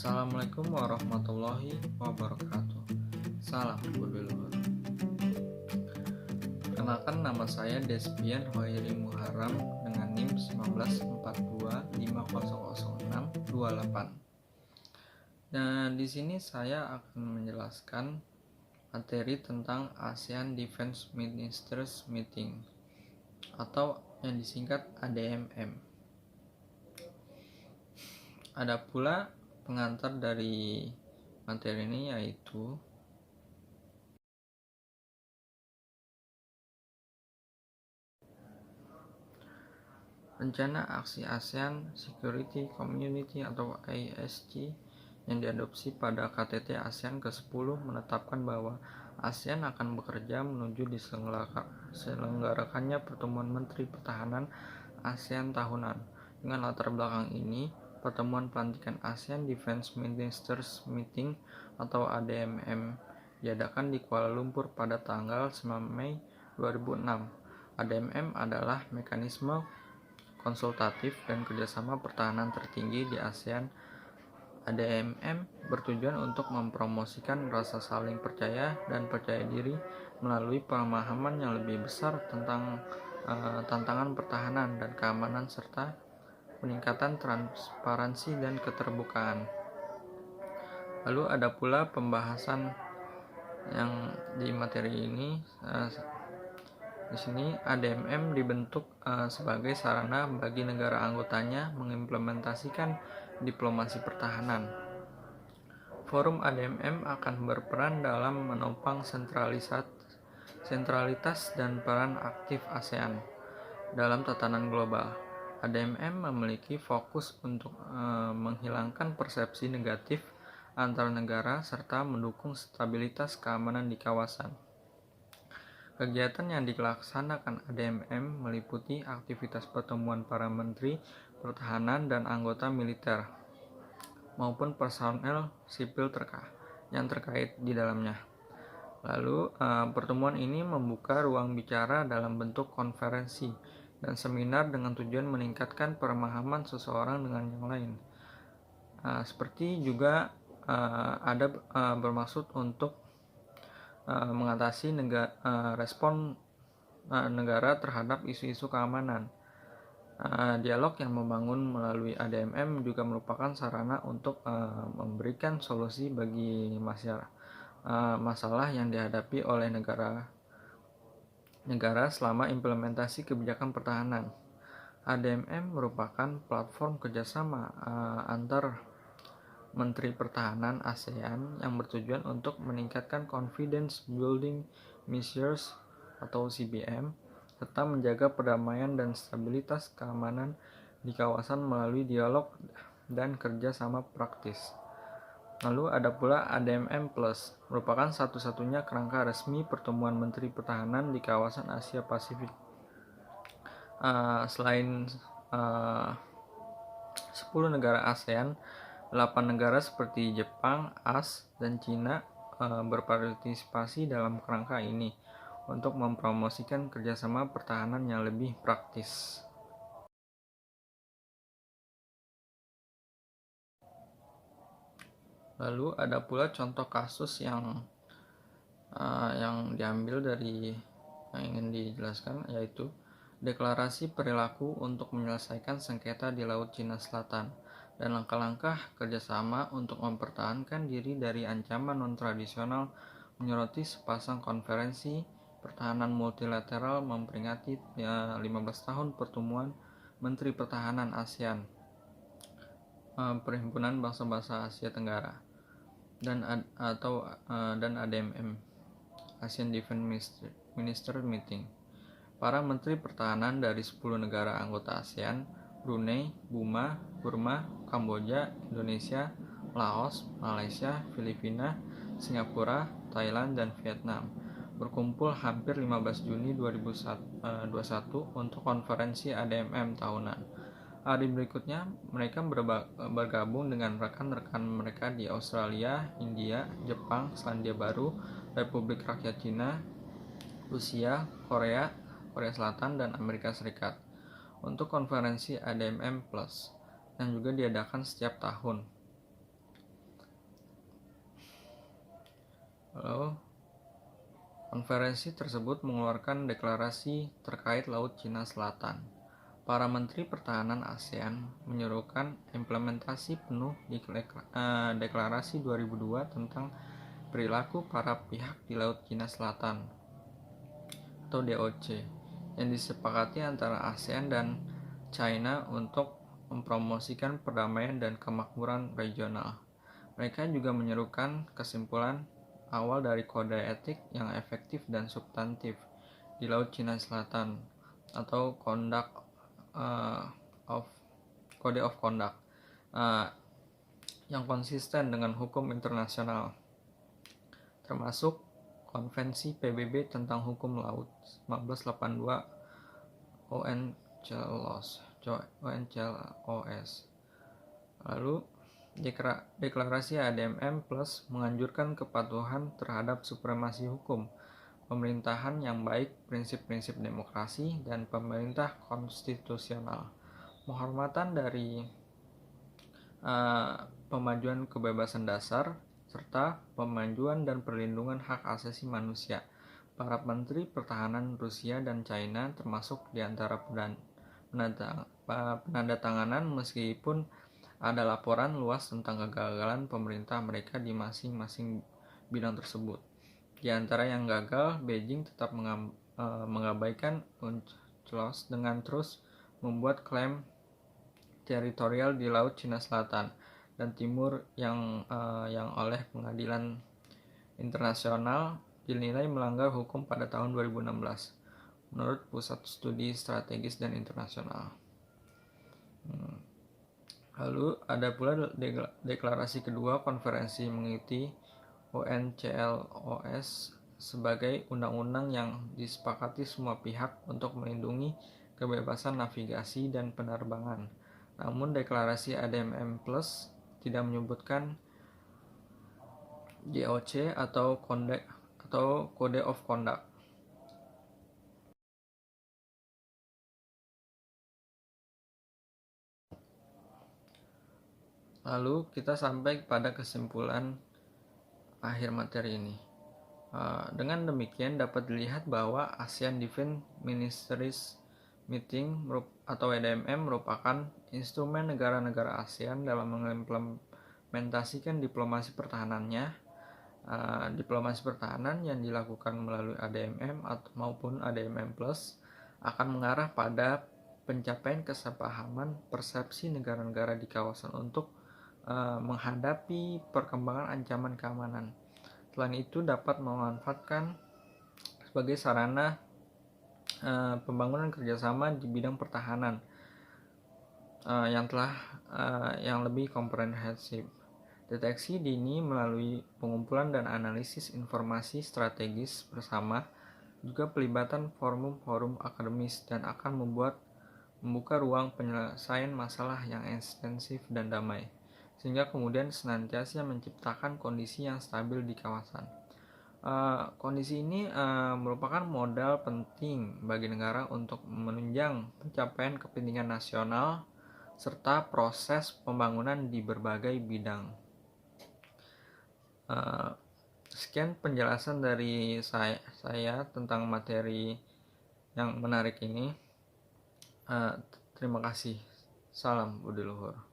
Assalamualaikum warahmatullahi wabarakatuh. Salam Budi Luhur. Perkenalkan, nama saya Despian Hoiri Muharram dengan NIM 1942500628. Dan di sini saya akan menjelaskan materi tentang ASEAN Defense Ministers Meeting atau yang disingkat ADMM. Ada pula pengantar dari materi ini, yaitu Rencana Aksi ASEAN Security Community atau ASC yang diadopsi pada KTT ASEAN ke-10 menetapkan bahwa ASEAN akan bekerja menuju diselenggarakannya pertemuan Menteri Pertahanan ASEAN tahunan. Dengan latar belakang ini, pertemuan pelantikan ASEAN Defense Ministers Meeting atau ADMM diadakan di Kuala Lumpur pada tanggal 9 Mei 2006. ADMM adalah mekanisme konsultatif dan kerjasama pertahanan tertinggi di ASEAN. ADMM bertujuan untuk mempromosikan rasa saling percaya dan percaya diri melalui pemahaman yang lebih besar tentang tantangan pertahanan dan keamanan serta peningkatan transparansi dan keterbukaan. Lalu ada pula pembahasan yang di materi ini. Di sini ADMM dibentuk sebagai sarana bagi negara anggotanya mengimplementasikan diplomasi pertahanan. Forum ADMM akan berperan dalam menopang sentralitas dan peran aktif ASEAN dalam tatanan global. ADMM memiliki fokus untuk menghilangkan persepsi negatif antar negara serta mendukung stabilitas keamanan di kawasan. Kegiatan yang dilaksanakan ADMM meliputi aktivitas pertemuan para menteri pertahanan dan anggota militer maupun personel sipil yang terkait di dalamnya. Lalu pertemuan ini membuka ruang bicara dalam bentuk konferensi dan seminar dengan tujuan meningkatkan pemahaman seseorang dengan yang lain. Seperti juga ada bermaksud untuk mengatasi respon negara terhadap isu-isu keamanan. Dialog yang membangun melalui ADMM juga merupakan sarana untuk memberikan solusi bagi masalah yang dihadapi oleh negara selama implementasi kebijakan pertahanan. ADMM merupakan platform kerjasama antar Menteri Pertahanan ASEAN yang bertujuan untuk meningkatkan confidence building measures atau CBM serta menjaga perdamaian dan stabilitas keamanan di kawasan melalui dialog dan kerja sama praktis. Lalu ada pula ADMM Plus, merupakan satu-satunya kerangka resmi pertemuan Menteri Pertahanan di kawasan Asia Pasifik. Selain 10 negara ASEAN, 8 negara seperti Jepang, AS, dan Cina berpartisipasi dalam kerangka ini untuk mempromosikan kerjasama pertahanan yang lebih praktis. Lalu ada pula contoh kasus yang diambil dari yang ingin dijelaskan, yaitu deklarasi perilaku untuk menyelesaikan sengketa di Laut Cina Selatan dan langkah-langkah kerjasama untuk mempertahankan diri dari ancaman non-tradisional, menyoroti sepasang konferensi pertahanan multilateral memperingati 15 tahun pertemuan Menteri Pertahanan ASEAN, Perhimpunan Bangsa-Bangsa Asia Tenggara, dan ADMM, ASEAN Defense Minister Meeting. Para Menteri Pertahanan dari 10 negara anggota ASEAN, Brunei, Burma, Kamboja, Indonesia, Laos, Malaysia, Filipina, Singapura, Thailand, dan Vietnam berkumpul hampir 15 Juni 2021 untuk konferensi ADMM tahunan. Hari berikutnya, mereka bergabung dengan rekan-rekan mereka di Australia, India, Jepang, Selandia Baru, Republik Rakyat Cina, Rusia, Korea Selatan, dan Amerika Serikat untuk konferensi ADMM Plus yang juga diadakan setiap tahun. Lalu, konferensi tersebut mengeluarkan deklarasi terkait Laut Cina Selatan. Para Menteri Pertahanan ASEAN menyerukan implementasi penuh deklarasi 2002 tentang perilaku para pihak di Laut Cina Selatan atau DOC yang disepakati antara ASEAN dan China untuk mempromosikan perdamaian dan kemakmuran regional. Mereka juga menyerukan kesimpulan awal dari kode etik yang efektif dan substantif di Laut Cina Selatan atau Code of Conduct yang konsisten dengan hukum internasional, termasuk Konvensi PBB tentang Hukum Laut 1982 UNCLOS. Lalu, deklarasi ADMM Plus menganjurkan kepatuhan terhadap supremasi hukum, pemerintahan yang baik, prinsip-prinsip demokrasi, dan pemerintah konstitusional, penghormatan dari pemajuan kebebasan dasar, serta pemajuan dan perlindungan hak asasi manusia. Para menteri pertahanan Rusia dan China termasuk di antara penandatanganan, meskipun ada laporan luas tentang kegagalan pemerintah mereka di masing-masing bidang tersebut. Di antara yang gagal, Beijing tetap mengabaikan UNCLOS dengan terus membuat klaim teritorial di Laut Cina Selatan dan Timur yang oleh pengadilan internasional dinilai melanggar hukum pada tahun 2016 menurut Pusat Studi Strategis dan Internasional. Lalu ada pula deklarasi kedua konferensi mengikuti UNCLOS sebagai undang-undang yang disepakati semua pihak untuk melindungi kebebasan navigasi dan penerbangan. Namun deklarasi ADMM Plus tidak menyebutkan DOC atau Code of Conduct. Lalu kita sampai pada kesimpulan akhir materi ini. Dengan demikian dapat dilihat bahwa ASEAN Defense Ministries Meeting atau ADMM merupakan instrumen negara-negara ASEAN dalam mengimplementasikan diplomasi pertahanannya. Diplomasi pertahanan yang dilakukan melalui ADMM maupun ADMM Plus akan mengarah pada pencapaian kesepahaman persepsi negara-negara di kawasan untuk menghadapi perkembangan ancaman keamanan. Selain itu dapat memanfaatkan sebagai sarana pembangunan kerjasama di bidang pertahanan yang lebih komprehensif. Deteksi dini melalui pengumpulan dan analisis informasi strategis bersama, juga pelibatan forum-forum akademis, dan akan membuka ruang penyelesaian masalah yang ekstensif dan damai, sehingga kemudian senantiasa menciptakan kondisi yang stabil di kawasan. Kondisi ini merupakan modal penting bagi negara untuk menunjang pencapaian kepentingan nasional serta proses pembangunan di berbagai bidang. Sekian penjelasan dari saya tentang materi yang menarik ini. Terima kasih. Salam Budi Luhur.